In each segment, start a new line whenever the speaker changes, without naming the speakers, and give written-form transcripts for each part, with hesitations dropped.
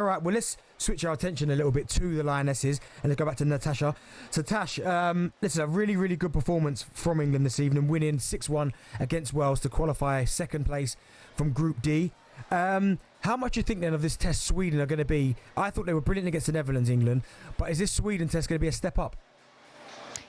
All right, well, let's switch our attention a little bit to the Lionesses and let's go back to Natasha. So, Tash, this is a really, really good performance from England this evening, winning 6-1 against Wales to qualify second place from Group D. How much do you think then of this test Sweden are going to be? I thought they were brilliant against the Netherlands, England, but is this Sweden test going to be a step up?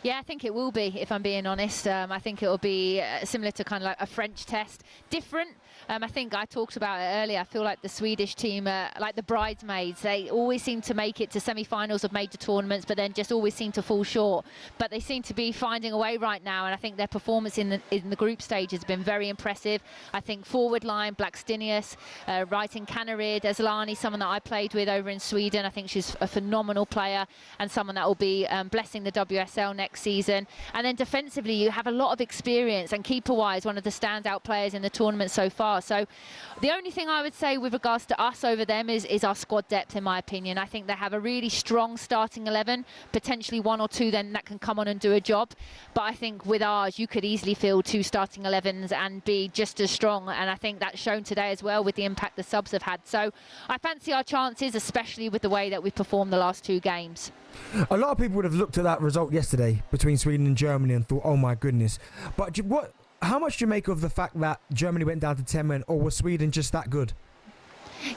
Yeah, I think it will be, if I'm being honest. I think it will be similar to kind of like a French test. Different. I think I talked about it earlier. I feel like the Swedish team, like the bridesmaids, they always seem to make it to semi-finals of major tournaments, but then just always seem to fall short. But they seem to be finding a way right now, and I think their performance in the group stage has been very impressive. I think forward line, Blackstenius, right in Kannerid, Eslani, someone that I played with over in Sweden. I think she's a phenomenal player and someone that will be blessing the WSL next season. And then defensively, you have a lot of experience, and keeper-wise, one of the standout players in the tournament so far. So the only thing I would say with regards to us over them is our squad depth, in my opinion. I think they have a really strong starting 11, potentially one or two then that can come on and do a job. But I think with ours, you could easily field 2 starting 11s and be just as strong. And I think that's shown today as well with the impact the subs have had. So I fancy our chances, especially with the way that we've performed the last 2 games.
A lot of people would have looked at that result yesterday between Sweden and Germany and thought, oh my goodness. But how much do you make of the fact that Germany went down to 10 men, or was Sweden just that good?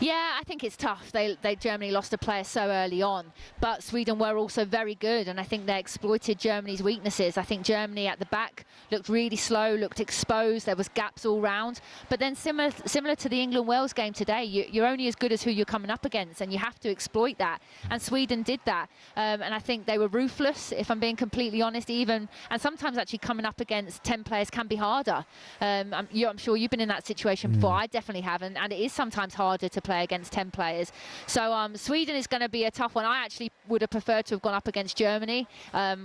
Yeah, I think it's tough. Germany lost a player so early on, but Sweden were also very good, and I think they exploited Germany's weaknesses. I think Germany at the back looked really slow, looked exposed. There was gaps all round. But then similar to the England-Wales game today, you're only as good as who you're coming up against, and you have to exploit that. And Sweden did that, and I think they were ruthless, if I'm being completely honest. And sometimes actually coming up against 10 players can be harder. I'm sure you've been in that situation before. I definitely have, and it is sometimes harder to play against 10 players. So Sweden is going to be a tough one. I actually would have preferred to have gone up against Germany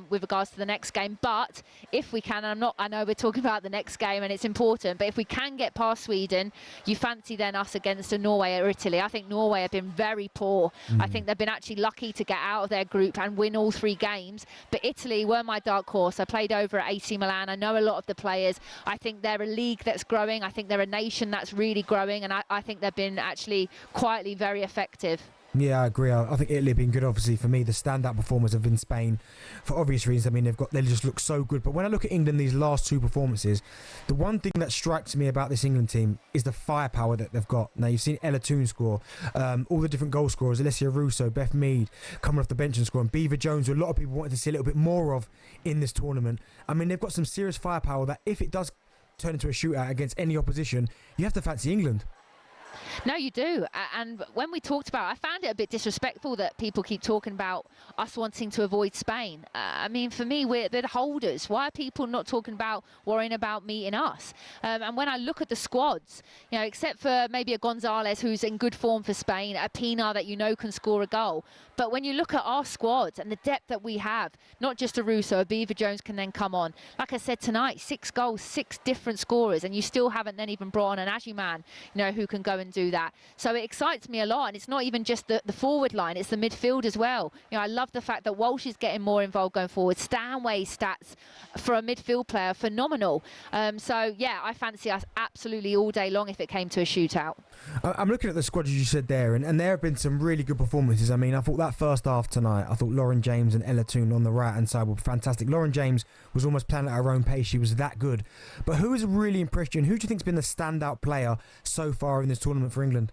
with regards to the next game. But if we can, and I know we're talking about the next game and it's important, but if we can get past Sweden, you fancy then us against a Norway or Italy. I think Norway have been very poor. I think they've been actually lucky to get out of their group and win all 3 games. But Italy were my dark horse. I played over at AC Milan. I know a lot of the players. I think they're a league that's growing. I think they're a nation that's really growing, and I think they've been actually quietly very effective.
Yeah, I agree. I think Italy have been good. Obviously, for me, the standout performers have been Spain, for obvious reasons. I mean, they just look so good. But when I look at England, these last 2 performances, the one thing that strikes me about this England team is the firepower that they've got. Now, you've seen Ella Toone score, all the different goal scorers, Alessia Russo, Beth Mead coming off the bench and scoring, Beaver Jones, who a lot of people wanted to see a little bit more of in this tournament. I mean, they've got some serious firepower that if it does turn into a shootout against any opposition, you have to fancy England.
No, you do. And when we talked about it, I found it a bit disrespectful that people keep talking about us wanting to avoid Spain. I mean, for me, they're the holders. Why are people not talking about worrying about meeting us? And when I look at the squads, except for maybe a Gonzalez who's in good form for Spain, a Pina that can score a goal. But when you look at our squads and the depth that we have, not just a Russo, a Beaver Jones can then come on. Like I said tonight, 6 goals, 6 different scorers, and you still haven't then even brought on an Ajiman, who can go and do that. So it excites me a lot, and it's not even just the forward line, it's the midfield as well. I love the fact that Walsh is getting more involved going forward. Stanway's stats for a midfield player, phenomenal. So yeah, I fancy us absolutely all day long if it came to a shootout.
I'm looking at the squad as you said there, and there have been some really good performances. I mean, I thought that first half tonight, I thought Lauren James and Ella Toone on the right hand side were fantastic. Lauren James was almost playing at her own pace. She was that good. But who has really impressed you, and who do you think's been the standout player so far in this tournament for England?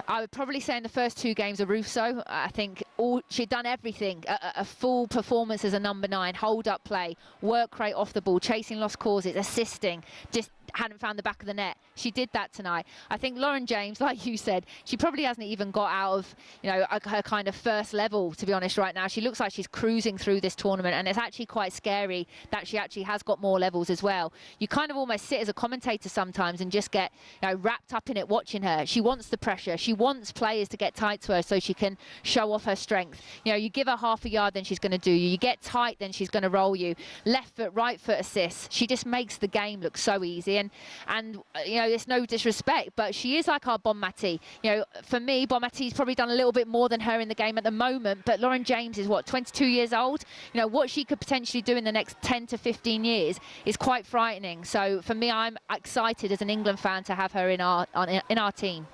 I would probably say in the first 2 games of Russo, I think she'd done everything. A full performance as a number 9, hold up play, work rate off the ball, chasing lost causes, assisting, just hadn't found the back of the net. She did that tonight. I think Lauren James, like you said, she probably hasn't even got out of her kind of first level, to be honest, right now. She looks like she's cruising through this tournament, and it's actually quite scary that she actually has got more levels as well. You kind of almost sit as a commentator sometimes and just get wrapped up in it watching her. She wants the pressure. She wants players to get tight to her so she can show off her strength. You give her half a yard, then she's going to do you. You get tight, then she's going to roll you. Left foot, right foot assists. She just makes the game look so easy. And it's no disrespect, but she is like our Bonmati. For me, Bonmati's probably done a little bit more than her in the game at the moment, but Lauren James is, 22 years old? What she could potentially do in the next 10 to 15 years is quite frightening. So for me, I'm excited as an England fan to have her in our team.